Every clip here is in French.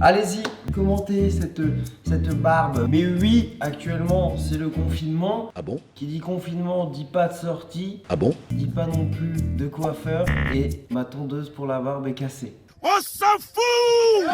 Allez-y, commentez cette barbe. Mais oui, actuellement, c'est le confinement. Ah bon? Qui dit confinement dit pas de sortie. Ah bon? Dit pas non plus de coiffeur. Et ma tondeuse pour la barbe est cassée. On s'en fout!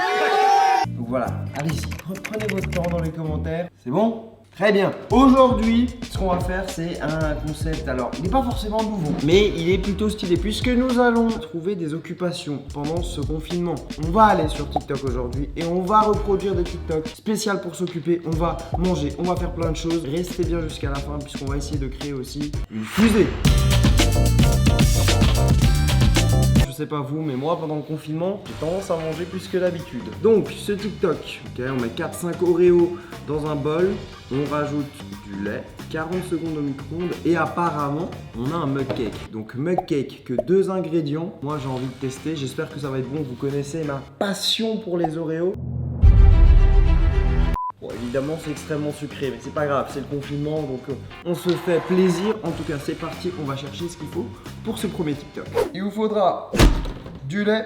Donc voilà, allez-y, reprenez votre temps dans les commentaires. C'est bon? Très bien. Aujourd'hui, ce qu'on va faire, c'est un concept. Alors, il n'est pas forcément nouveau, mais il est plutôt stylé puisque nous allons trouver des occupations pendant ce confinement. On va aller sur TikTok aujourd'hui et on va reproduire des TikTok spéciales pour s'occuper. On va manger, on va faire plein de choses. Restez bien jusqu'à la fin puisqu'on va essayer de créer aussi une fusée. Je sais pas vous, mais moi pendant le confinement, j'ai tendance à manger plus que d'habitude. Donc ce TikTok, ok, on met 4-5 Oreos dans un bol, on rajoute du lait, 40 secondes au micro-ondes et apparemment on a un mug cake. Donc mug cake, que 2 ingrédients, moi j'ai envie de tester, j'espère que ça va être bon, vous connaissez ma passion pour les Oreos. Bon, évidemment c'est extrêmement sucré, mais c'est pas grave, c'est le confinement, donc on se fait plaisir. En tout cas c'est parti, on va chercher ce qu'il faut pour ce premier TikTok. Il vous faudra du lait,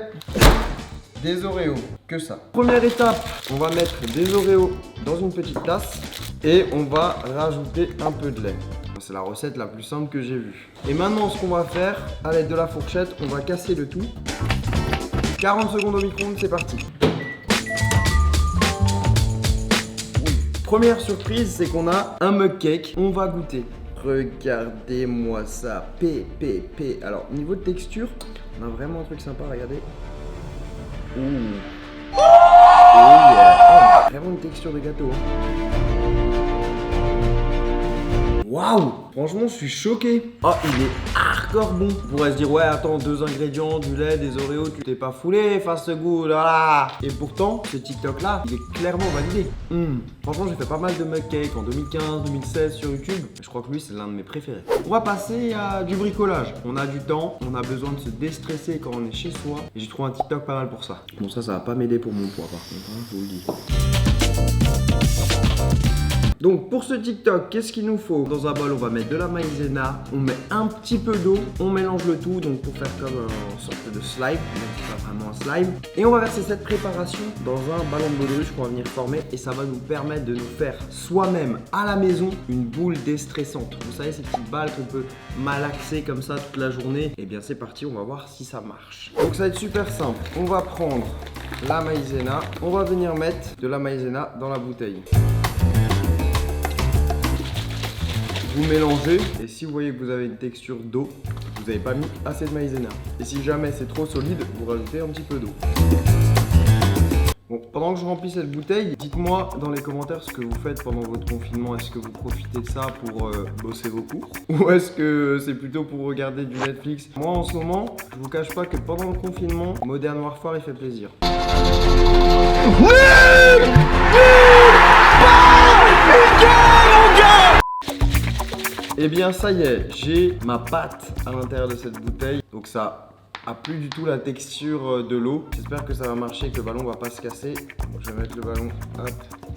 des Oreos, que ça. Première étape, on va mettre des Oreos dans une petite tasse et on va rajouter un peu de lait. C'est la recette la plus simple que j'ai vue. Et maintenant ce qu'on va faire, à l'aide de la fourchette, on va casser le tout. 40 secondes au micro-ondes, c'est parti. Première surprise, c'est qu'on a un mug cake. On va goûter. Regardez-moi ça. P. Alors, niveau de texture, on a vraiment un truc sympa. Regardez. Ouh. Oh yeah. Oh, vraiment une texture de gâteau. Waouh! Franchement, je suis choqué. Oh, il est hardcore bon. On pourrait se dire, ouais, attends, 2 ingrédients, du lait, des Oreos, tu t'es pas foulé face ce goût, là là. Et pourtant, ce TikTok-là, il est clairement validé. Franchement, j'ai fait pas mal de mug cake en 2015, 2016 sur YouTube. Je crois que lui, c'est l'un de mes préférés. On va passer à du bricolage. On a du temps, on a besoin de se déstresser quand on est chez soi. Et j'ai trouvé un TikTok pas mal pour ça. Bon, ça va pas m'aider pour mon poids, par contre, hein, je vous le dis. Donc pour ce TikTok, qu'est-ce qu'il nous faut? Dans un bol, on va mettre de la maïzena, on met un petit peu d'eau, on mélange le tout donc pour faire comme une sorte de slime, même si c'est pas vraiment un slime. Et on va verser cette préparation dans un ballon de baudruche qu'on va venir former et ça va nous permettre de nous faire soi-même à la maison une boule déstressante. Vous savez, ces petites balles qu'on peut malaxer comme ça toute la journée. Et bien c'est parti, on va voir si ça marche. Donc ça va être super simple. On va prendre la maïzena, on va venir mettre de la maïzena dans la bouteille. Vous mélangez et si vous voyez que vous avez une texture d'eau, vous n'avez pas mis assez de maïzena. Et si jamais c'est trop solide, vous rajoutez un petit peu d'eau. Bon, pendant que je remplis cette bouteille, dites-moi dans les commentaires ce que vous faites pendant votre confinement. Est-ce que vous profitez de ça pour bosser vos cours? Ou est-ce que c'est plutôt pour regarder du Netflix? Moi en ce moment, je vous cache pas que pendant le confinement, Modern Warfare il fait plaisir. Et bien ça y est, j'ai ma pâte à l'intérieur de cette bouteille. Donc ça a plus du tout la texture de l'eau. J'espère que ça va marcher, que le ballon va pas se casser. Donc je vais mettre le ballon, hop,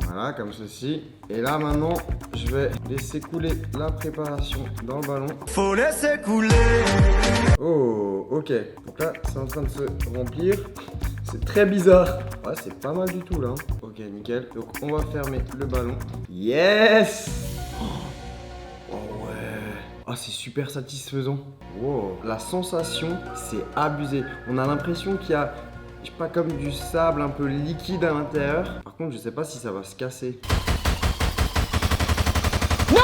voilà, comme ceci. Et là maintenant, je vais laisser couler la préparation dans le ballon. Faut laisser couler. Oh, ok. Donc là, c'est en train de se remplir. C'est très bizarre. Ouais, c'est pas mal du tout là. Ok, nickel. Donc on va fermer le ballon. Yes! Oh, c'est super satisfaisant. Wow. La sensation, c'est abusé. On a l'impression qu'il y a, je sais pas, comme du sable un peu liquide à l'intérieur. Par contre, je sais pas si ça va se casser. Non!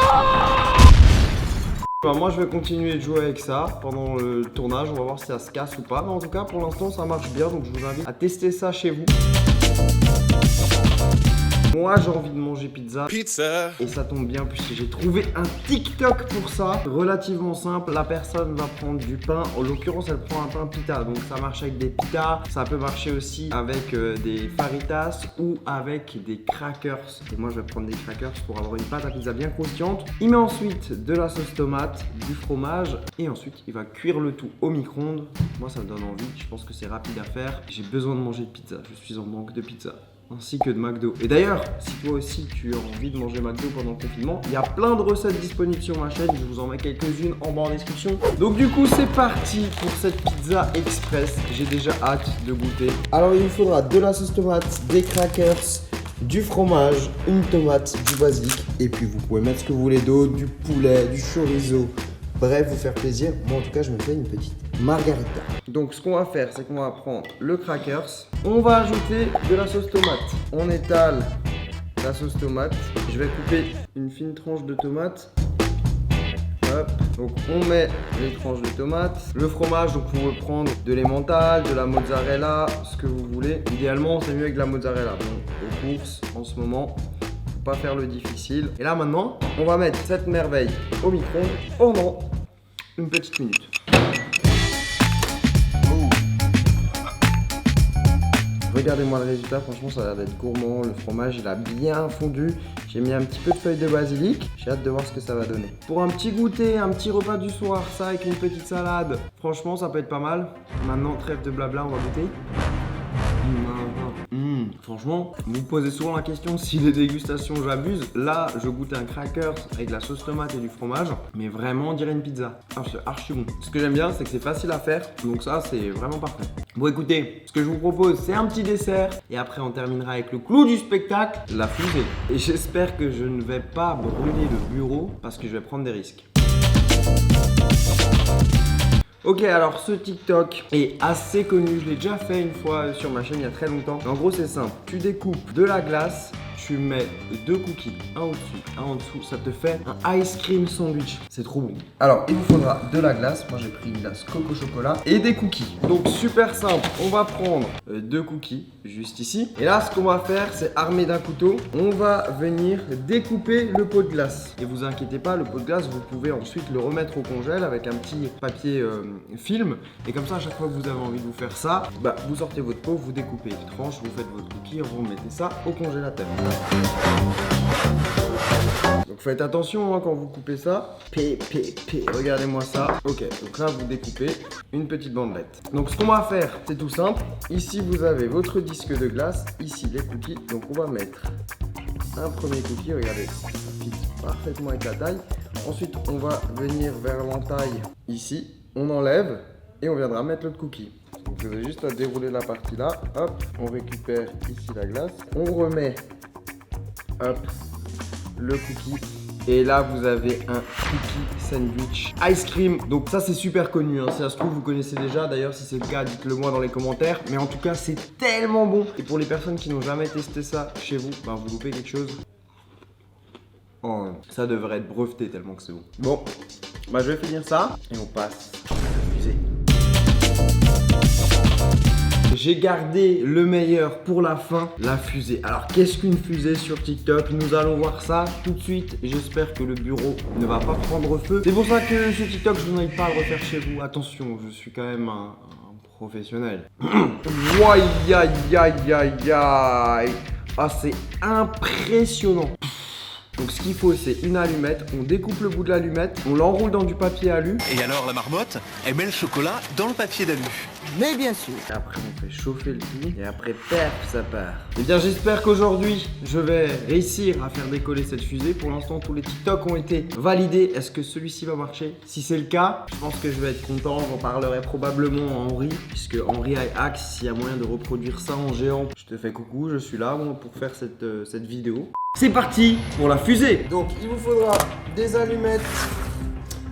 Moi, je vais continuer de jouer avec ça pendant le tournage. On va voir si ça se casse ou pas. Mais en tout cas, pour l'instant, ça marche bien. Donc, je vous invite à tester ça chez vous. Moi j'ai envie de manger pizza. Et ça tombe bien puisque j'ai trouvé un TikTok pour ça. Relativement simple, la personne va prendre du pain. En l'occurrence elle prend un pain pita. Donc ça marche avec des pitas. Ça peut marcher aussi avec des faritas ou avec des crackers. Et moi je vais prendre des crackers pour avoir une pâte à pizza bien croustillante. Il met ensuite de la sauce tomate, du fromage. Et ensuite il va cuire le tout au micro-ondes. Moi ça me donne envie, je pense que c'est rapide à faire. J'ai besoin de manger de pizza, je suis en manque de pizza. ainsi que de McDo. Et d'ailleurs, si toi aussi tu as envie de manger McDo pendant le confinement, il y a plein de recettes disponibles sur ma chaîne, je vous en mets quelques-unes en bas en description. Donc du coup, c'est parti pour cette pizza express. J'ai déjà hâte de goûter. Alors il vous faudra de la sauce tomate, des crackers, du fromage, une tomate, du basilic, et puis vous pouvez mettre ce que vous voulez d'autre, du poulet, du chorizo. Bref, vous faire plaisir. Moi en tout cas, je me fais une petite margarita. Donc ce qu'on va faire, c'est qu'on va prendre le crackers, on va ajouter de la sauce tomate. On étale la sauce tomate. Je vais couper une fine tranche de tomate. Hop. Donc on met les tranches de tomates. Le fromage, donc on peut prendre de l'emmental, de la mozzarella, ce que vous voulez. Idéalement, c'est mieux avec de la mozzarella. Donc aux courses, en ce moment, faut pas faire le difficile. Et là maintenant, on va mettre cette merveille au micro-ondes pendant une petite minute. Regardez-moi le résultat, franchement ça a l'air d'être gourmand, le fromage il a bien fondu. J'ai mis un petit peu de feuilles de basilic, j'ai hâte de voir ce que ça va donner. Pour un petit goûter, un petit repas du soir, ça avec une petite salade, franchement ça peut être pas mal. Maintenant trêve de blabla, on va goûter. Franchement, vous me posez souvent la question si les dégustations j'abuse. Là, je goûte un cracker avec de la sauce tomate et du fromage, mais vraiment on dirait une pizza. C'est archi bon. Ce que j'aime bien, c'est que c'est facile à faire, donc ça c'est vraiment parfait. Bon écoutez, ce que je vous propose, c'est un petit dessert et après on terminera avec le clou du spectacle, la fusée. Et j'espère que je ne vais pas brûler le bureau parce que je vais prendre des risques. Ok, alors ce TikTok est assez connu, je l'ai déjà fait une fois sur ma chaîne il y a très longtemps. En gros c'est simple, tu découpes de la glace, tu mets 2 cookies, un au-dessus, un en dessous, ça te fait un ice cream sandwich. C'est trop bon. Alors il vous faudra de la glace, moi j'ai pris une glace coco chocolat et des cookies. Donc super simple, on va prendre 2 cookies juste ici. Et là ce qu'on va faire c'est armé d'un couteau, on va venir découper le pot de glace. Et vous inquiétez pas, le pot de glace vous pouvez ensuite le remettre au congèle avec un petit papier film. Et comme ça à chaque fois que vous avez envie de vous faire ça, bah, vous sortez votre pot, vous découpez les tranches, vous faites votre cookie, vous mettez ça au congélateur. Donc faites attention hein, quand vous coupez ça. Regardez-moi ça. Ok, donc là vous découpez une petite bandelette. Donc ce qu'on va faire, c'est tout simple. Ici vous avez votre disque de glace, ici les cookies. Donc on va mettre un premier cookie, regardez, ça fit parfaitement avec la taille. Ensuite on va venir vers l'entaille ici, on enlève et on viendra mettre l'autre cookie. Donc vous avez juste à dérouler la partie là, hop, on récupère ici la glace, on remet hop, le cookie. Et là, vous avez un cookie sandwich ice cream. Donc ça, c'est super connu. Hein. Si ça se trouve, vous connaissez déjà. D'ailleurs, si c'est le cas, dites-le moi dans les commentaires. Mais en tout cas, c'est tellement bon. Et pour les personnes qui n'ont jamais testé ça chez vous, ben, vous loupez quelque chose. Oh, ça devrait être breveté tellement que c'est bon. Bon, bah, je vais finir ça. Et on passe à la fusée. J'ai gardé le meilleur pour la fin, la fusée. Alors qu'est-ce qu'une fusée sur TikTok? Nous allons voir ça tout de suite. J'espère que le bureau ne va pas prendre feu. C'est pour ça que ce TikTok, je n'arrive pas à le refaire chez vous. Attention, je suis quand même un professionnel. Aïe aïe aïe aïe aïe. Ah, c'est impressionnant. Donc ce qu'il faut, c'est une allumette, on découpe le bout de l'allumette, on l'enroule dans du papier alu. Et alors la marmotte, elle met le chocolat dans le papier d'alu. Mais bien sûr. Et après on fait chauffer le tout et après paf, ça part. Et bien j'espère qu'aujourd'hui je vais réussir à faire décoller cette fusée. Pour l'instant tous les TikTok ont été validés. Est-ce que celui-ci va marcher? Si c'est le cas, je pense que je vais être content. J'en parlerai probablement à Henri, puisque Henri Axe, s'il y a moyen de reproduire ça en géant, je te fais coucou, je suis là moi, pour faire cette vidéo. C'est parti pour la fusée. Donc il vous faudra des allumettes,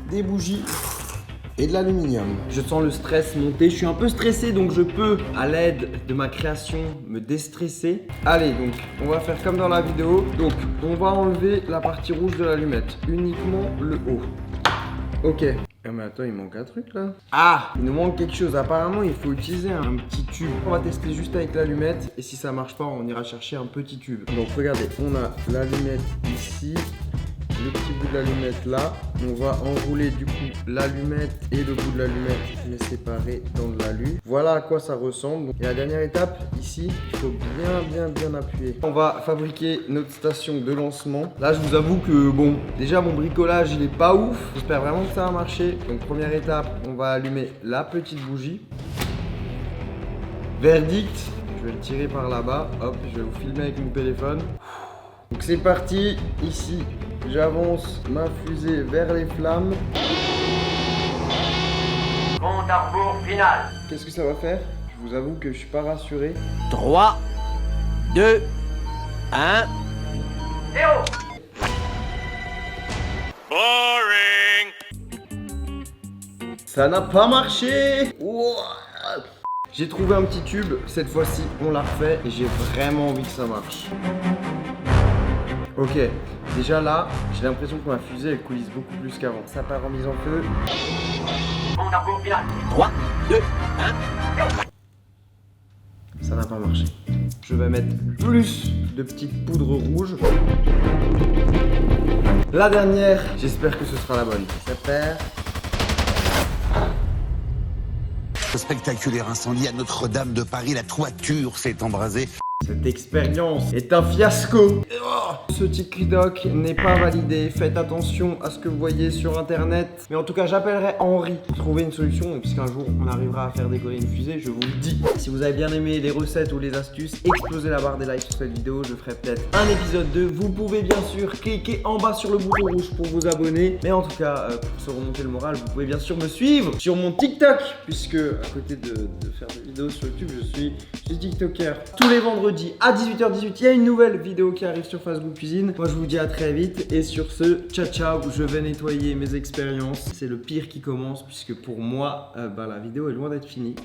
des bougies et de l'aluminium. Je sens le stress monter, je suis un peu stressé donc je peux à l'aide de ma création me déstresser. Allez, donc on va faire comme dans la vidéo. Donc on va enlever la partie rouge de l'allumette, uniquement le haut. Ok. Ah mais attends, il manque un truc là. Ah, il nous manque quelque chose. Apparemment, il faut utiliser un petit tube. On va tester juste avec l'allumette et si ça marche pas, on ira chercher un petit tube. Donc regardez, on a l'allumette ici, le petit bout de l'allumette là. On va enrouler du coup l'allumette et le bout de l'allumette, les séparer dans de l'alu. Voilà à quoi ça ressemble. Et la dernière étape, ici, il faut bien appuyer. On va fabriquer notre station de lancement. Là, je vous avoue que bon, déjà mon bricolage, il est pas ouf. J'espère vraiment que ça va marcher. Donc première étape, on va allumer la petite bougie. Verdict, Je vais le tirer par là-bas. Hop, je vais vous filmer avec mon téléphone. Donc c'est parti. Ici, j'avance ma fusée vers les flammes. Compte à rebours final. Qu'est-ce que ça va faire? Je vous avoue que je suis pas rassuré. 3, 2, 1. 0. Ça n'a pas marché. Ouah. J'ai trouvé un petit tube, cette fois-ci on l'a refait et j'ai vraiment envie que ça marche. Ok, déjà là, j'ai l'impression que ma fusée elle coulisse beaucoup plus qu'avant. Ça part en mise en feu. Compte à rebours final. 3, 2, 1. Ça n'a pas marché. Je vais mettre plus de petites poudres rouges. La dernière, j'espère que ce sera la bonne. Ça perd. Spectaculaire incendie à Notre-Dame de Paris, la toiture s'est embrasée. Cette expérience est un fiasco. Ce TikTok n'est pas validé. Faites attention à ce que vous voyez sur internet. Mais en tout cas, j'appellerai Henri pour trouver une solution. Puisqu'un jour, on arrivera à faire décoller une fusée, je vous le dis. Si vous avez bien aimé les recettes ou les astuces, explosez la barre des likes sur cette vidéo. Je ferai peut-être un épisode 2. Vous pouvez bien sûr cliquer en bas sur le bouton rouge pour vous abonner. Mais en tout cas, pour se remonter le moral, vous pouvez bien sûr me suivre sur mon TikTok. Puisque à côté de faire des vidéos sur YouTube, je suis TikToker. Tous les vendredis à 18h18, il y a une nouvelle vidéo qui arrive sur Facebook Cuisine. Moi je vous dis à très vite et sur ce, ciao ciao, je vais nettoyer mes expériences. C'est le pire qui commence puisque pour moi, la vidéo est loin d'être finie.